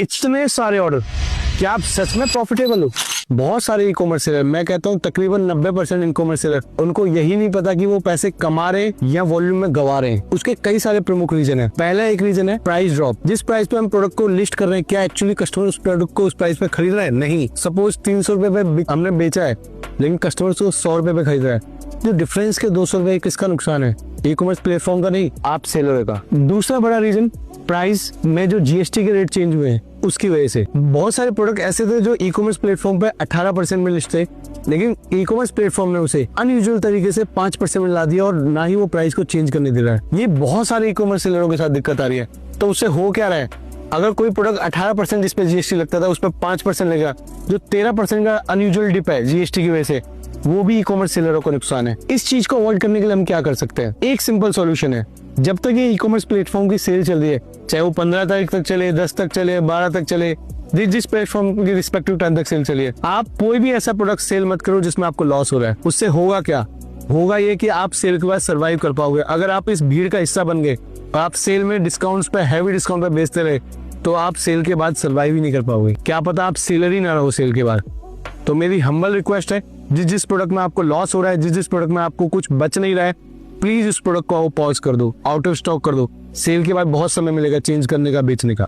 इतने सारे ऑर्डर, क्या आप सच में प्रॉफिटेबल हो? बहुत सारे ई कॉमर्स सेलर, मैं कहता हूँ तकरीबन 90% ई कॉमर्स सेलर, उनको यही नहीं पता कि वो पैसे कमा रहे या वॉल्यूम में गवा रहे हैं। उसके कई सारे प्रमुख रीजन है। पहला एक रीजन है प्राइस ड्रॉप। जिस प्राइस पे हम प्रोडक्ट को लिस्ट कर रहे हैं, क्या एक्चुअली कस्टमर उस प्रोडक्ट को उस प्राइस पे खरीद रहा है? नहीं। सपोज 300 रुपए पे हमने बेचा है, लेकिन कस्टमर उसको 100 रुपए पे खरीद रहा है। जो डिफरेंस के 200 रुपए किसका नुकसान है? ई कॉमर्स प्लेटफॉर्म का नहीं, आप सेलर का। दूसरा बड़ा रीजन प्राइस में जो जीएसटी के रेट चेंज हुए हैं उसकी वजह से। बहुत सारे प्रोडक्ट ऐसे थे जो ई कॉमर्स प्लेटफॉर्म पे 18% में लिस्ट थे, लेकिन ई कॉमर्स प्लेटफॉर्म ने उसे अनयूजुअल तरीके से 5% में ला दिया और ना ही वो प्राइस को चेंज करने दे रहा है। ये बहुत सारे ई कॉमर्स सेलरों के साथ दिक्कत आ रही है। तो उससे हो क्या रहा है? अगर कोई प्रोडक्ट 18% जिस पे जीएसटी लगता था उस पर 5% लगेगा, जो 13% का अनयूजुअल डिप है जीएसटी की वजह से, वो भी ई कॉमर्स सेलरों को नुकसान है। इस चीज को अवॉइड करने के लिए हम क्या कर सकते हैं? एक सिंपल सॉल्यूशन है। जब तक ये ई कॉमर्स प्लेटफॉर्म की सेल चल रही है, चाहे वो 15 तारीख तक चले, 10 तक चले, 12 तक चले, जिस प्लेटफॉर्म की रिस्पेक्टिव टाइम तक सेल चलिए, आप कोई भी ऐसा प्रोडक्ट सेल मत करो जिसमें आपको लॉस हो रहा है। उससे होगा क्या? होगा ये कि आप सेल के बाद सर्वाइव कर पाओगे। अगर आप इस भीड़ का हिस्सा बन गए, आप सेल में डिस्काउंट्स पे, हैवी डिस्काउंट पे बेचते रहे, तो आप सेल के बाद सर्वाइव ही नहीं कर पाओगे। क्या पता आप सेलर ही ना रहो सेल के बाद। तो मेरी हम्बल रिक्वेस्ट है, जिस प्रोडक्ट में आपको लॉस हो रहा है, जिस प्रोडक्ट में आपको कुछ बच नहीं रहा है, प्लीज उस प्रोडक्ट को पॉज कर दो, आउट ऑफ स्टॉक कर दो। सेल के बाद बहुत समय मिलेगा चेंज करने का, बेचने का।